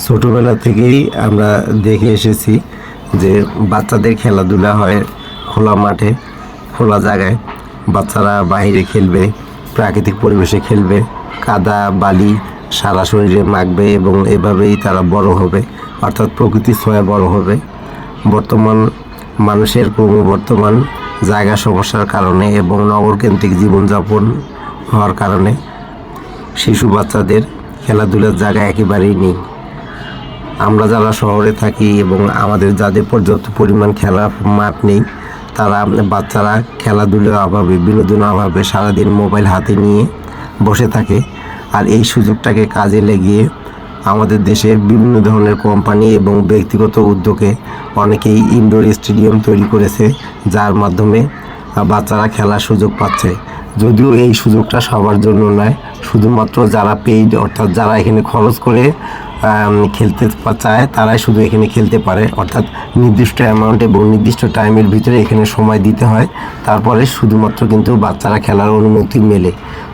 ছোটোবেলা থেকেই আমরা দেখে এসেছি যে বাচ্চাদের খেলাধুলা হয় খোলা মাঠে, খোলা জায়গায়। বাচ্চারা বাইরে খেলবে, প্রাকৃতিক পরিবেশে খেলবে, কাদা বালি সারা শরীরে মাখবে এবং এভাবেই তারা বড় হবে, অর্থাৎ প্রকৃতির ছোঁয়ায় বড় হবে। বর্তমান মানুষের ক্রমবর্ধমান জায়গা সমস্যার কারণে এবং নগরকেন্দ্রিক জীবনযাপন হওয়ার কারণে শিশু বাচ্চাদের খেলাধুলার জায়গা একেবারেই নেই। আমরা যারা শহরে থাকি এবং আমাদের যাদের পর্যাপ্ত পরিমাণ খেলার মাঠ নেই, তারা বাচ্চারা খেলাধুলার অভাবে, বিনোদনের অভাবে সারাদিন মোবাইল হাতে নিয়ে বসে থাকে। আর এই সুযোগটাকে কাজে লাগিয়ে আমাদের দেশের বিভিন্ন ধরনের কোম্পানি এবং ব্যক্তিগত উদ্যোগে অনেকেই ইনডোর স্টেডিয়াম তৈরি করেছে, যার মাধ্যমে বাচ্চারা খেলার সুযোগ পাচ্ছে। যদিও এই সুযোগটা সবার জন্য নয়, শুধুমাত্র যারা পেইড, অর্থাৎ যারা এখানে খরচ করে খেলতে চায় তারাই শুধু এখানে খেলতে পারে। অর্থাৎ নির্দিষ্ট অ্যামাউন্ট এবং নির্দিষ্ট টাইমের ভিতরে এখানে সময় দিতে হয়, তারপরে শুধুমাত্র কিন্তু বাচ্চারা খেলার অনুমতি মেলে।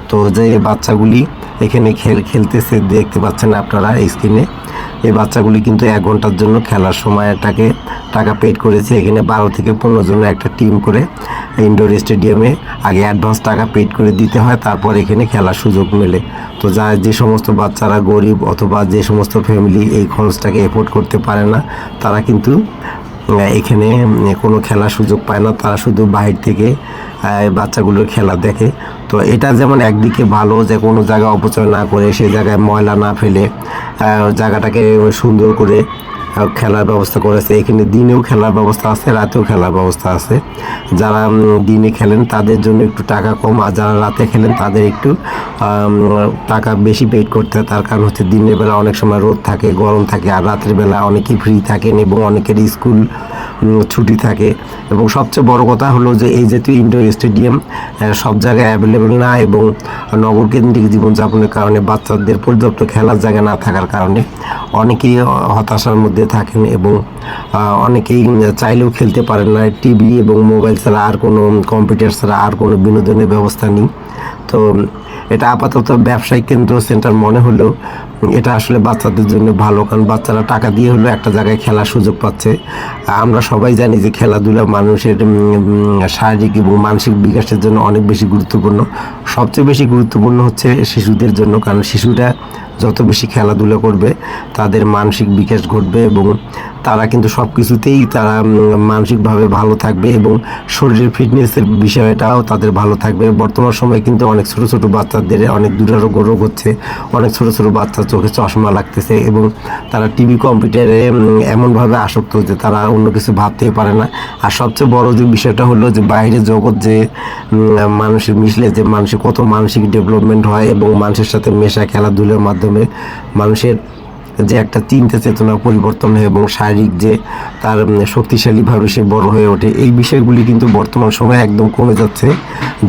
তো যে বাচ্চাগুলি এখানে খেলতেছে দেখতে পাচ্ছেন আপনারা স্ক্রিনে, এই বাচ্চাগুলি কিন্তু 1 ঘন্টার জন্য খেলার সময়টাকে টাকা পেড করেছে। এখানে 12 থেকে 15 জনের একটা টিম করে ইনডোর স্টেডিয়ামে আগে অ্যাডভান্স টাকা পেড করে দিতে হয়, তারপর এখানে খেলার সুযোগ মেলে। তো যে সমস্ত বাচ্চারা গরিব অথবা যে সমস্ত ফ্যামিলি এই খরচটাকে এফোর্ড করতে পারে না, তারা কিন্তু এখানে কোনো খেলার সুযোগ পায় না। তারা শুধু বাইরে থেকে বাচ্চাগুলোর খেলা দেখে। তো এটা যেমন একদিকে ভালো যে কোনো জায়গা অপচয় না করে, সেই জায়গায় ময়লা না ফেলে জায়গাটাকে সুন্দর করে খেলার ব্যবস্থা করেছে। এখানে দিনেও খেলার ব্যবস্থা আছে, রাতেও খেলার ব্যবস্থা আছে। যারা দিনে খেলেন তাদের জন্য একটু টাকা কম, আর যারা রাতে খেলেন তাদের একটু টাকা বেশি পেড করতে হয়। তার কারণ হচ্ছে দিনের বেলা অনেক সময় রোদ থাকে, গরম থাকে, আর রাতের বেলা অনেকেই ফ্রি থাকেন এবং অনেকের স্কুল ছুটি থাকে। এবং সবচেয়ে বড় কথা হলো যে এই জাতীয় ইনডোর স্টেডিয়াম সব জায়গায় অ্যাভেলেবেল না, এবং নগরকেন্দ্রিক জীবনযাপনের কারণে বাচ্চাদের পর্যাপ্ত খেলার জায়গা না থাকার কারণে অনেকেই হতাশার মধ্যে থাকেন এবং অনেকেই চাইলেও খেলতে পারেন না। টিভি এবং মোবাইল ছাড়া আর কোনো, কম্পিউটার ছাড়া আর কোনো বিনোদনের ব্যবস্থা নেই। তো এটা আপাতত ব্যবসায়িক কেন্দ্র সেন্টার মনে হলেও এটা আসলে বাচ্চাদের জন্য ভালো, কারণ বাচ্চারা টাকা দিয়ে হলেও একটা জায়গায় খেলার সুযোগ পাচ্ছে। আমরা সবাই জানি যে খেলাধুলা মানুষের শারীরিক এবং মানসিক বিকাশের জন্য অনেক বেশি গুরুত্বপূর্ণ। সবচেয়ে বেশি গুরুত্বপূর্ণ হচ্ছে শিশুদের জন্য, কারণ শিশুরা যত বেশি খেলাধুলা করবে তাদের মানসিক বিকাশ ঘটবে এবং তারা কিন্তু সব কিছুতেই তারা মানসিকভাবে ভালো থাকবে এবং শরীরের ফিটনেসের বিষয়টাও তাদের ভালো থাকবে। বর্তমান সময়ে কিন্তু অনেক ছোটো ছোটো বাচ্চাদের অনেক দুরারোগ্য রোগ হচ্ছে, অনেক ছোটো ছোটো বাচ্চার চোখে চশমা লাগতেছে এবং তারা টিভি কম্পিউটারে এমনভাবে আসক্ত যে তারা অন্য কিছু ভাবতেই পারে না। আর সবচেয়ে বড় যে বিষয়টা হলো যে বাইরের জগৎ যে মানুষের মিশলে যে মানুষের কত মানসিক ডেভেলপমেন্ট হয় এবং মানুষের সাথে মেশা খেলাধুলার মাধ্যমে মানুষের যে একটা চিন্তা চেতনা পরিবর্তন হয় এবং শারীরিক যে তার শক্তিশালীভাবে সে বড় হয়ে ওঠে, এই বিষয়গুলি কিন্তু বর্তমান সময়ে একদম কমে যাচ্ছে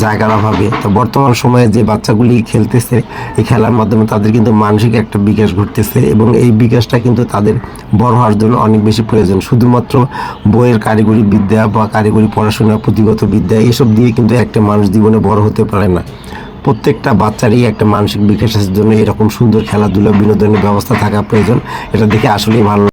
জায়গার অভাবে। তো বর্তমান সময়ে যে বাচ্চাগুলি খেলতেছে, এই খেলার মাধ্যমে তাদের কিন্তু মানসিক একটা বিকাশ ঘটতেছে এবং এই বিকাশটা কিন্তু তাদের বড় হওয়ার জন্য অনেক বেশি প্রয়োজন। শুধুমাত্র বইয়ের কারিগরি বিদ্যা বা কারিগরি পড়াশোনা, পুঁথিগত বিদ্যা এসব দিয়ে কিন্তু একটা মানুষ জীবনে বড় হতে পারে না। প্রত্যেকটা বাচ্চারই একটা মানসিক বিকাশের জন্য এরকম সুন্দর খেলাধুলা বিনোদনের ব্যবস্থা থাকা প্রয়োজন। এটা দেখে আসলেই ভালো।